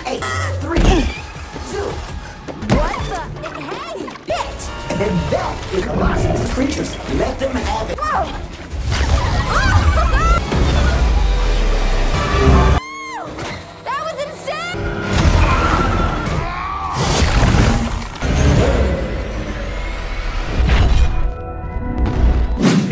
8, 3, 2. What the? Hey, bitch! And that is the monstrous creatures. Let them have it. Whoa! That was insane!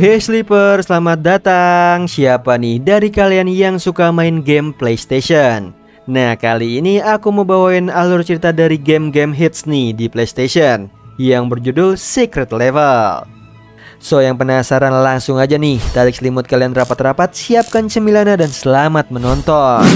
Hey Sleeper, selamat datang. Siapa nih dari kalian yang suka main game PlayStation? Nah, kali ini aku mau bawain alur cerita dari game-game hits nih di PlayStation yang berjudul Secret Level. So, yang penasaran langsung aja nih, tarik selimut kalian rapat-rapat, siapkan cemilannya dan selamat menonton.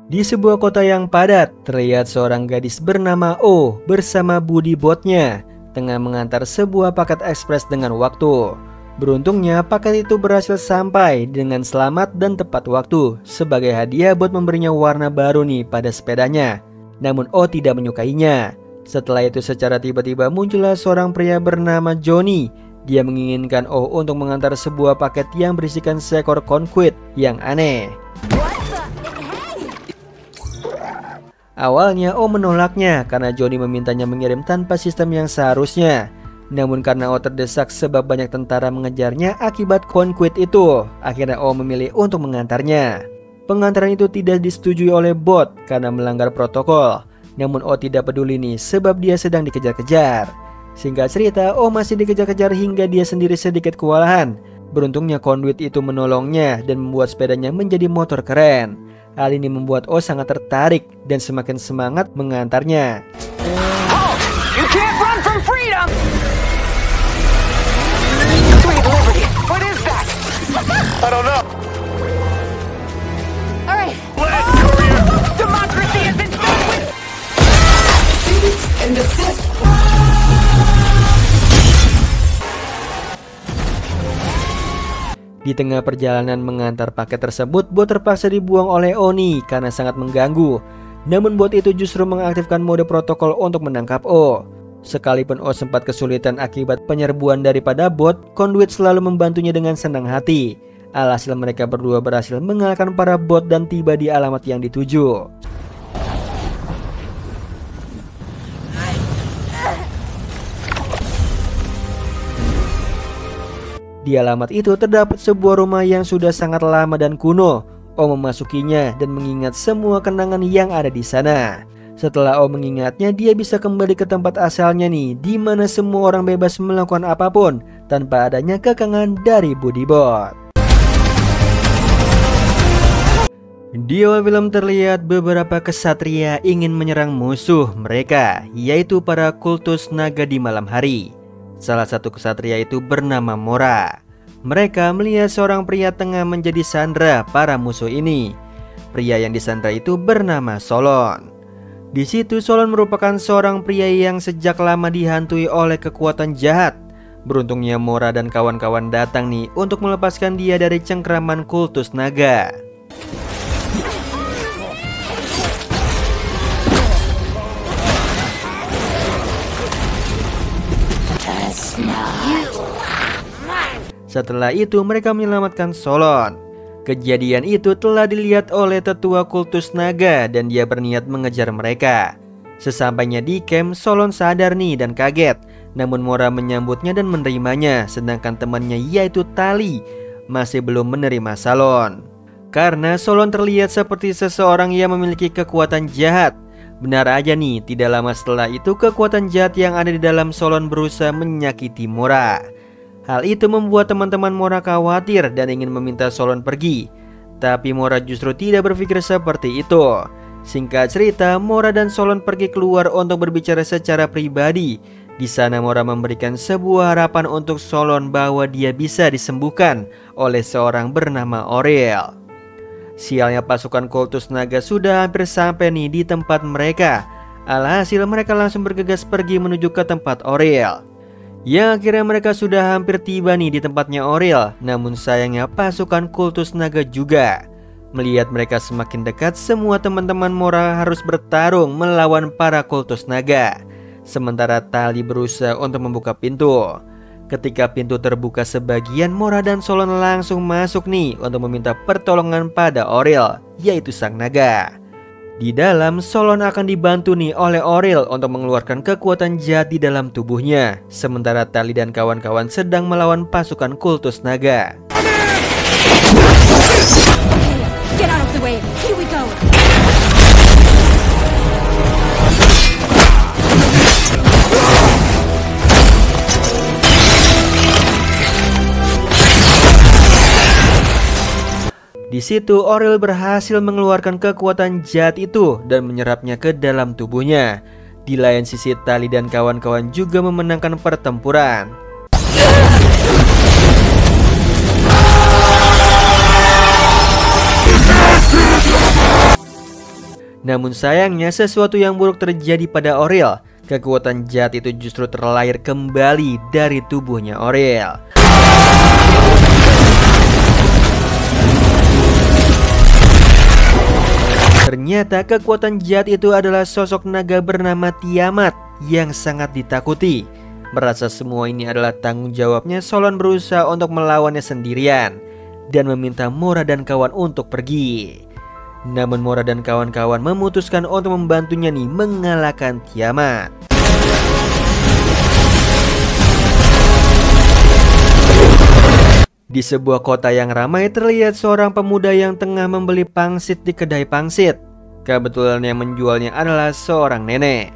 Di sebuah kota yang padat, terlihat seorang gadis bernama O bersama Buddy Botnya tengah mengantar sebuah paket ekspres dengan waktu. Beruntungnya paket itu berhasil sampai dengan selamat dan tepat waktu sebagai hadiah buat memberinya warna baru nih pada sepedanya. Namun O tidak menyukainya. Setelah itu secara tiba-tiba muncullah seorang pria bernama Johnny. Dia menginginkan O untuk mengantar sebuah paket yang berisikan seekor konkuit yang aneh. Awalnya O menolaknya karena Johnny memintanya mengirim tanpa sistem yang seharusnya. Namun karena O terdesak sebab banyak tentara mengejarnya akibat konkuit itu, akhirnya O memilih untuk mengantarnya. Pengantaran itu tidak disetujui oleh Bot karena melanggar protokol. Namun O tidak peduli nih sebab dia sedang dikejar-kejar. Singkat cerita, O masih dikejar-kejar hingga dia sendiri sedikit kewalahan. Beruntungnya konduit itu menolongnya dan membuat sepedanya menjadi motor keren. Hal ini membuat O sangat tertarik dan semakin semangat mengantarnya. Oh, you can't run from freedom! Sweet liberty, what is that? I don't know. All right. Let courier! Democracy is in with... Students and assist. Di tengah perjalanan mengantar paket tersebut, bot terpaksa dibuang oleh Oni karena sangat mengganggu. Namun bot itu justru mengaktifkan mode protokol untuk menangkap O. Sekalipun O sempat kesulitan akibat penyerbuan daripada bot, konduit selalu membantunya dengan senang hati. Alhasil mereka berdua berhasil mengalahkan para bot dan tiba di alamat yang dituju. Di alamat itu terdapat sebuah rumah yang sudah sangat lama dan kuno. O memasukinya dan mengingat semua kenangan yang ada di sana. Setelah O mengingatnya, dia bisa kembali ke tempat asalnya nih, di mana semua orang bebas melakukan apapun tanpa adanya kekangan dari Buddy Bot. Di awal film terlihat beberapa kesatria ingin menyerang musuh mereka, yaitu para kultus naga di malam hari. Salah satu kesatria itu bernama Mora. Mereka melihat seorang pria tengah menjadi sandera para musuh ini. Pria yang disandera itu bernama Solon. Di situ Solon merupakan seorang pria yang sejak lama dihantui oleh kekuatan jahat. Beruntungnya Mora dan kawan-kawan datang nih untuk melepaskan dia dari cengkraman kultus naga. Setelah itu mereka menyelamatkan Solon. Kejadian itu telah dilihat oleh tetua kultus naga dan dia berniat mengejar mereka. Sesampainya di camp, Solon sadar nih dan kaget. Namun Mora menyambutnya dan menerimanya, sedangkan temannya yaitu Tali masih belum menerima Solon. Karena Solon terlihat seperti seseorang yang memiliki kekuatan jahat. Benar aja nih, tidak lama setelah itu kekuatan jahat yang ada di dalam Solon berusaha menyakiti Mora. Hal itu membuat teman-teman Mora khawatir dan ingin meminta Solon pergi. Tapi Mora justru tidak berpikir seperti itu. Singkat cerita, Mora dan Solon pergi keluar untuk berbicara secara pribadi. Di sana Mora memberikan sebuah harapan untuk Solon bahwa dia bisa disembuhkan oleh seorang bernama Aurel. Sialnya pasukan kultus naga sudah hampir sampai nih di tempat mereka. Alhasil mereka langsung bergegas pergi menuju ke tempat Aurel. Ya, akhirnya mereka sudah hampir tiba nih di tempatnya Aurel. Namun sayangnya pasukan kultus naga juga. Melihat mereka semakin dekat, semua teman-teman Mora harus bertarung melawan para kultus naga. Sementara Tali berusaha untuk membuka pintu. Ketika pintu terbuka sebagian, Mora dan Solon langsung masuk nih untuk meminta pertolongan pada Auril, yaitu sang naga. Di dalam, Solon akan dibantu nih oleh Auril untuk mengeluarkan kekuatan jahat di dalam tubuhnya, sementara Tali dan kawan-kawan sedang melawan pasukan kultus naga. Get out of the way. Here we go. Di situ Auril berhasil mengeluarkan kekuatan jahat itu dan menyerapnya ke dalam tubuhnya. Di lain sisi, Tali dan kawan-kawan juga memenangkan pertempuran. Namun sayangnya sesuatu yang buruk terjadi pada Auril. Kekuatan jahat itu justru terlahir kembali dari tubuhnya Auril. Ternyata kekuatan jahat itu adalah sosok naga bernama Tiamat yang sangat ditakuti. Merasa semua ini adalah tanggung jawabnya, Solon berusaha untuk melawannya sendirian dan meminta Mora dan kawan untuk pergi. Namun Mora dan kawan-kawan memutuskan untuk membantunya nih mengalahkan Tiamat. Di sebuah kota yang ramai terlihat seorang pemuda yang tengah membeli pangsit di kedai pangsit. Kebetulan yang menjualnya adalah seorang nenek.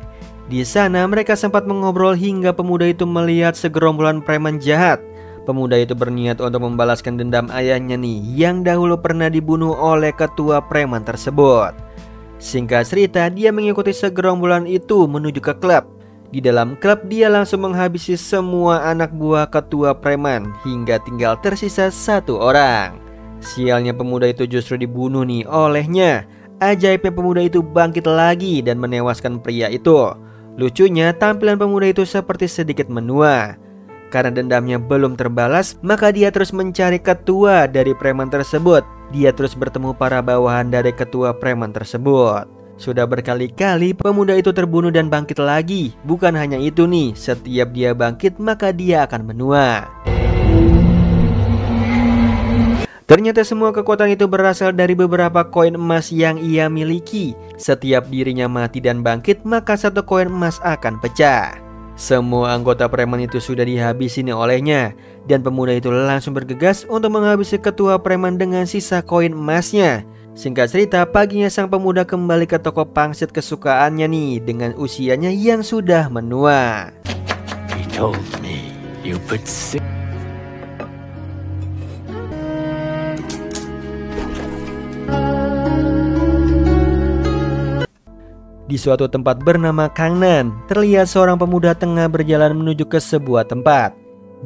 Di sana mereka sempat mengobrol hingga pemuda itu melihat segerombolan preman jahat. Pemuda itu berniat untuk membalaskan dendam ayahnya nih yang dahulu pernah dibunuh oleh ketua preman tersebut. Singkat cerita, dia mengikuti segerombolan itu menuju ke klub. Di dalam klub dia langsung menghabisi semua anak buah ketua preman hingga tinggal tersisa satu orang. Sialnya pemuda itu justru dibunuh nih olehnya. Ajaibnya pemuda itu bangkit lagi dan menewaskan pria itu. Lucunya tampilan pemuda itu seperti sedikit menua. Karena dendamnya belum terbalas, maka dia terus mencari ketua dari preman tersebut. Dia terus bertemu para bawahan dari ketua preman tersebut. Sudah berkali-kali pemuda itu terbunuh dan bangkit lagi. Bukan hanya itu nih, setiap dia bangkit maka dia akan menua. Ternyata semua kekuatan itu berasal dari beberapa koin emas yang ia miliki. Setiap dirinya mati dan bangkit maka satu koin emas akan pecah. Semua anggota preman itu sudah dihabisi nih olehnya. Dan pemuda itu langsung bergegas untuk menghabisi ketua preman dengan sisa koin emasnya. Singkat cerita, paginya sang pemuda kembali ke toko pangsit kesukaannya nih dengan usianya yang sudah menua. He told me you put Di suatu tempat bernama Kangnan, terlihat seorang pemuda tengah berjalan menuju ke sebuah tempat.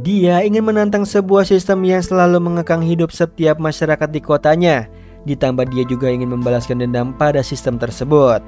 Dia ingin menantang sebuah sistem yang selalu mengekang hidup setiap masyarakat di kotanya. Ditambah dia juga ingin membalaskan dendam pada sistem tersebut.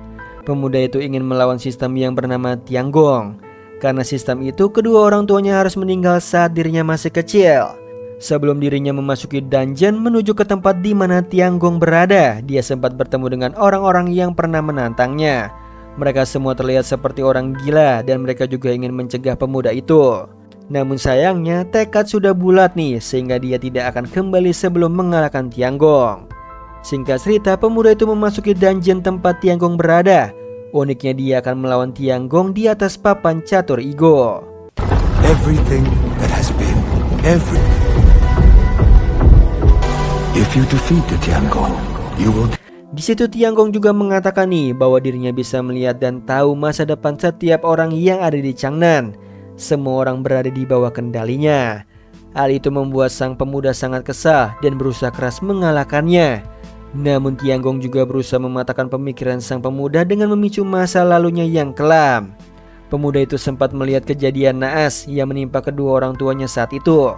Pemuda itu ingin melawan sistem yang bernama Tianggong. Karena sistem itu kedua orang tuanya harus meninggal saat dirinya masih kecil. Sebelum dirinya memasuki dungeon menuju ke tempat di mana Tianggong berada, dia sempat bertemu dengan orang-orang yang pernah menantangnya. Mereka semua terlihat seperti orang gila dan mereka juga ingin mencegah pemuda itu. Namun sayangnya tekad sudah bulat nih sehingga dia tidak akan kembali sebelum mengalahkan Tianggong. Singkat cerita, pemuda itu memasuki dungeon tempat Tianggong berada. Uniknya dia akan melawan Tianggong di atas papan catur Igo. Everything that has been, if you defeat the Tianggong, you will. Di situ Tianggong juga mengatakan nih bahwa dirinya bisa melihat dan tahu masa depan setiap orang yang ada di Changnan. Semua orang berada di bawah kendalinya. Hal itu membuat sang pemuda sangat kesal dan berusaha keras mengalahkannya. Namun Tianggong juga berusaha mematahkan pemikiran sang pemuda dengan memicu masa lalunya yang kelam. Pemuda itu sempat melihat kejadian naas yang menimpa kedua orang tuanya saat itu.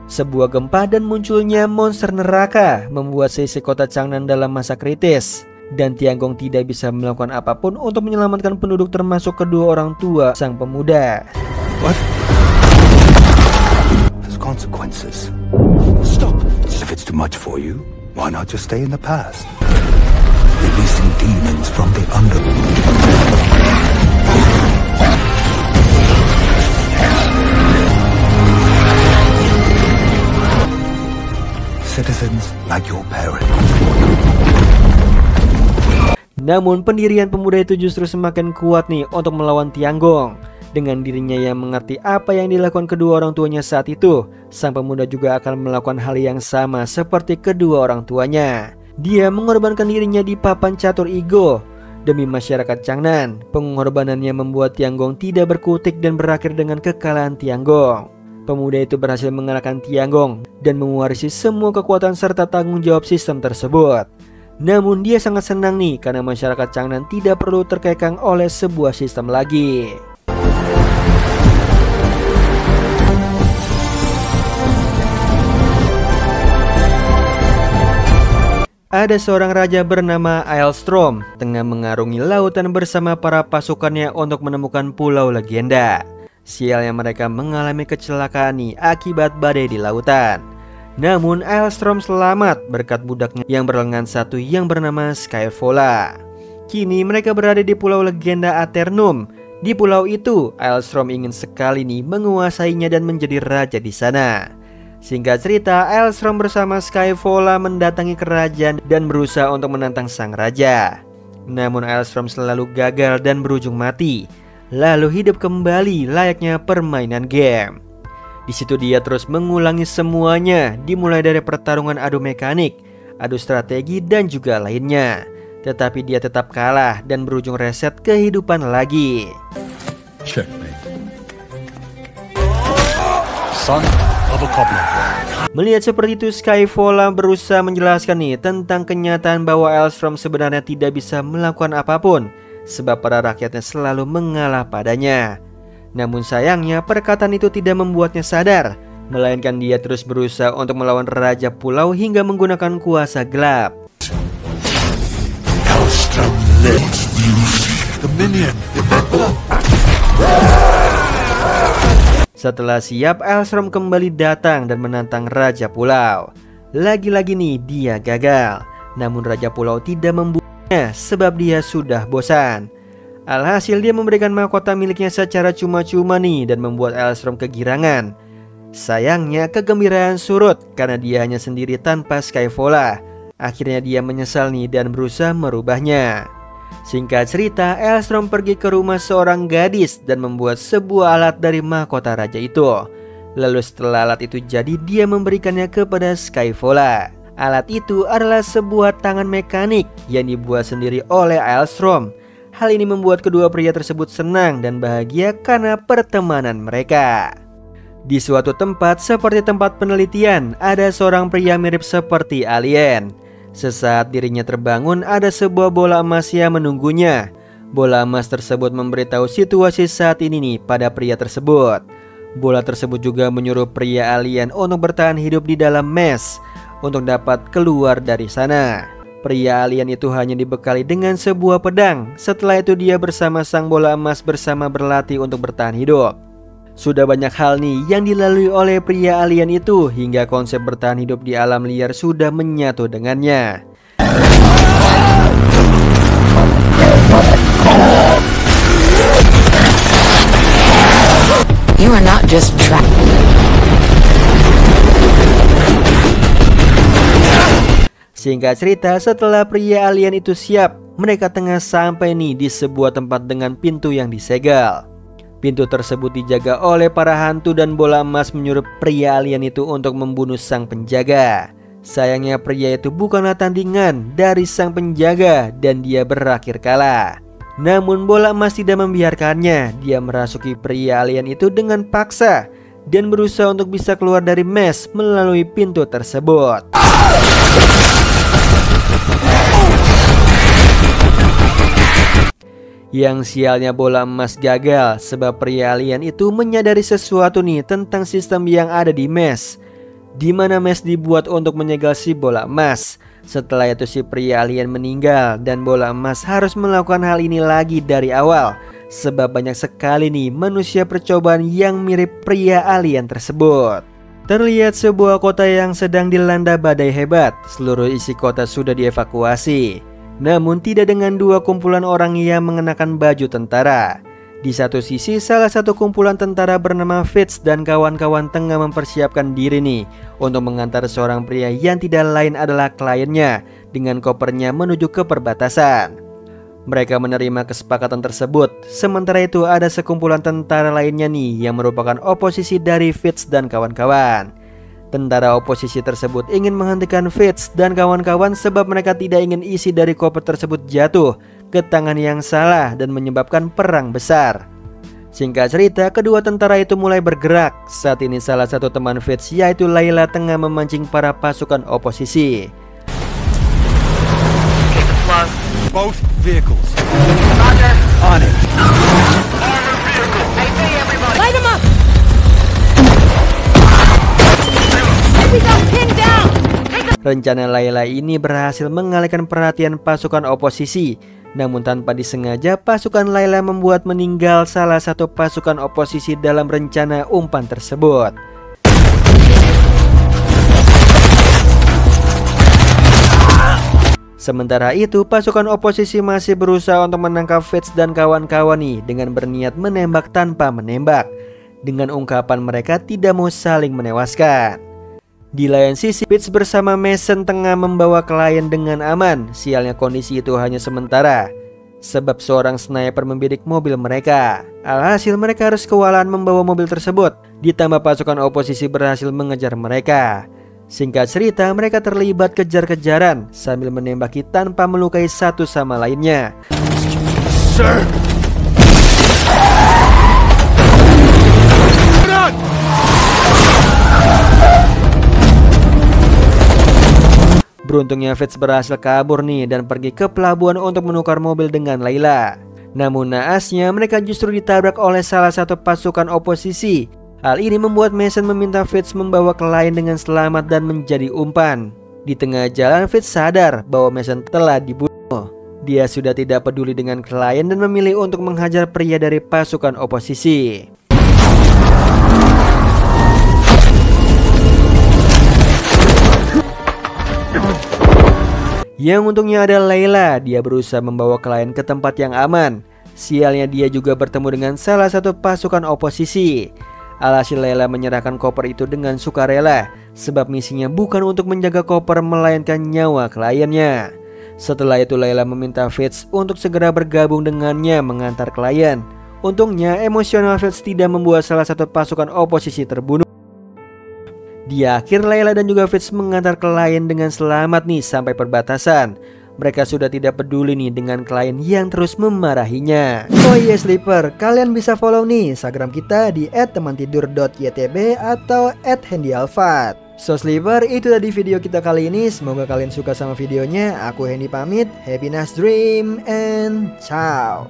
Sebuah gempa dan munculnya monster neraka membuat seisi kota Changnan dalam masa kritis. Dan Tianggong tidak bisa melakukan apapun untuk menyelamatkan penduduk termasuk kedua orang tua sang pemuda. What? There's consequences. Stop! If it's too much for you, why not just stay in the past? Releasing demons from the underworld. citizens like your parents. Namun pendirian pemuda itu justru semakin kuat nih untuk melawan Tianggong. Dengan dirinya yang mengerti apa yang dilakukan kedua orang tuanya saat itu, sang pemuda juga akan melakukan hal yang sama seperti kedua orang tuanya. Dia mengorbankan dirinya di papan catur Igo demi masyarakat Changnan. Pengorbanannya membuat Tianggong tidak berkutik dan berakhir dengan kekalahan Tianggong. Pemuda itu berhasil mengalahkan Tianggong dan mewarisi semua kekuatan serta tanggung jawab sistem tersebut. Namun dia sangat senang nih karena masyarakat Changnan tidak perlu terkekang oleh sebuah sistem lagi. Ada seorang raja bernama Aelstrom tengah mengarungi lautan bersama para pasukannya untuk menemukan pulau legenda. Sialnya mereka mengalami kecelakaan nih akibat badai di lautan. Namun Aelstrom selamat berkat budaknya yang berlengan satu yang bernama Skyvola. Kini mereka berada di pulau legenda Aternum. Di pulau itu Aelstrom ingin sekali nih menguasainya dan menjadi raja di sana. Singkat cerita, Aelstrom bersama Skyvola mendatangi kerajaan dan berusaha untuk menantang sang raja. Namun Aelstrom selalu gagal dan berujung mati, lalu hidup kembali layaknya permainan game. Di situ dia terus mengulangi semuanya, dimulai dari pertarungan adu mekanik, adu strategi dan juga lainnya. Tetapi dia tetap kalah dan berujung reset kehidupan lagi. Checkmate. Son of a cobbler. Melihat seperti itu, Skyvola berusaha menjelaskan nih tentang kenyataan bahwa Aelstrom sebenarnya tidak bisa melakukan apapun, sebab para rakyatnya selalu mengalah padanya. Namun sayangnya perkataan itu tidak membuatnya sadar, melainkan dia terus berusaha untuk melawan Raja Pulau hingga menggunakan kuasa gelap. Aelstrom lives. The minion. Setelah siap, Aelstrom kembali datang dan menantang Raja Pulau. Lagi-lagi nih dia gagal. Namun Raja Pulau tidak membunuhnya sebab dia sudah bosan. Alhasil dia memberikan mahkota miliknya secara cuma-cuma nih dan membuat Aelstrom kegirangan. Sayangnya kegembiraan surut karena dia hanya sendiri tanpa Skyvola. Akhirnya dia menyesal nih dan berusaha merubahnya. Singkat cerita, Aelstrom pergi ke rumah seorang gadis dan membuat sebuah alat dari mahkota raja itu. Lalu setelah alat itu jadi, dia memberikannya kepada Skyvola. Alat itu adalah sebuah tangan mekanik yang dibuat sendiri oleh Aelstrom. Hal ini membuat kedua pria tersebut senang dan bahagia karena pertemanan mereka. Di suatu tempat seperti tempat penelitian, ada seorang pria mirip seperti alien. Sesaat dirinya terbangun, ada sebuah bola emas yang menunggunya. Bola emas tersebut memberitahu situasi saat ini nih pada pria tersebut. Bola tersebut juga menyuruh pria alien untuk bertahan hidup di dalam mes untuk dapat keluar dari sana. Pria alien itu hanya dibekali dengan sebuah pedang. Setelah itu dia bersama sang bola emas bersama berlatih untuk bertahan hidup. Sudah banyak hal nih yang dilalui oleh pria alien itu hingga konsep bertahan hidup di alam liar sudah menyatu dengannya. You are not just trapped. Singkat cerita, setelah pria alien itu siap, mereka tengah sampai nih di sebuah tempat dengan pintu yang disegel. Pintu tersebut dijaga oleh para hantu dan bola emas menyuruh pria alien itu untuk membunuh sang penjaga. Sayangnya pria itu bukanlah tandingan dari sang penjaga dan dia berakhir kalah. Namun bola emas tidak membiarkannya. Dia merasuki pria alien itu dengan paksa dan berusaha untuk bisa keluar dari mes melalui pintu tersebut. Yang sialnya bola emas gagal sebab pria alien itu menyadari sesuatu nih tentang sistem yang ada di mes, di mana mes dibuat untuk menyegel si bola emas. Setelah itu si pria alien meninggal dan bola emas harus melakukan hal ini lagi dari awal, sebab banyak sekali nih manusia percobaan yang mirip pria alien tersebut. Terlihat sebuah kota yang sedang dilanda badai hebat. Seluruh isi kota sudah dievakuasi, namun tidak dengan dua kumpulan orang yang mengenakan baju tentara. Di satu sisi, salah satu kumpulan tentara bernama Fitz dan kawan-kawan tengah mempersiapkan diri nih untuk mengantar seorang pria yang tidak lain adalah kliennya dengan kopernya menuju ke perbatasan. Mereka menerima kesepakatan tersebut. Sementara itu ada sekumpulan tentara lainnya nih yang merupakan oposisi dari Fitz dan kawan-kawan. Tentara oposisi tersebut ingin menghentikan Fitz dan kawan-kawan sebab mereka tidak ingin isi dari koper tersebut jatuh ke tangan yang salah dan menyebabkan perang besar. Singkat cerita, kedua tentara itu mulai bergerak. Saat ini salah satu teman Fitz yaitu Layla tengah memancing para pasukan oposisi. Both vehicles. Roger. On it. Armored vehicle. Hey, everybody. Light him up! We got pinned down! Rencana Layla ini berhasil mengalihkan perhatian pasukan oposisi. Namun tanpa disengaja, pasukan Layla membuat meninggal salah satu pasukan oposisi dalam rencana umpan tersebut. Sementara itu, pasukan oposisi masih berusaha untuk menangkap Fitz dan kawan-kawan nih dengan berniat menembak tanpa menembak. Dengan ungkapan mereka tidak mau saling menewaskan. Di lain sisi, Fitz bersama Mason tengah membawa klien dengan aman. Sialnya kondisi itu hanya sementara, sebab seorang sniper membidik mobil mereka. Alhasil mereka harus kewalahan membawa mobil tersebut. Ditambah pasukan oposisi berhasil mengejar mereka. Singkat cerita, mereka terlibat kejar-kejaran sambil menembaki tanpa melukai satu sama lainnya. Sir! Beruntungnya Fitz berhasil kabur nih dan pergi ke pelabuhan untuk menukar mobil dengan Layla. Namun naasnya mereka justru ditabrak oleh salah satu pasukan oposisi. Hal ini membuat Mason meminta Fitz membawa klien dengan selamat dan menjadi umpan. Di tengah jalan, Fitz sadar bahwa Mason telah dibunuh. Dia sudah tidak peduli dengan klien dan memilih untuk menghajar pria dari pasukan oposisi. Yang untungnya ada Layla. Dia berusaha membawa klien ke tempat yang aman. Sialnya dia juga bertemu dengan salah satu pasukan oposisi. Alhasil Layla menyerahkan koper itu dengan sukarela, sebab misinya bukan untuk menjaga koper melainkan nyawa kliennya. Setelah itu Layla meminta Fitz untuk segera bergabung dengannya mengantar klien. Untungnya emosional Fitz tidak membuat salah satu pasukan oposisi terbunuh. Di akhir, Layla dan juga Fitz mengantar klien dengan selamat nih sampai perbatasan. Mereka sudah tidak peduli nih dengan klien yang terus memarahinya. Oh iya Sleeper, kalian bisa follow nih Instagram kita di @temantidur.ytb atau @handyalfat. So Sleeper, itu tadi video kita kali ini. Semoga kalian suka sama videonya. Aku Hendy pamit. Happy nice dream and ciao.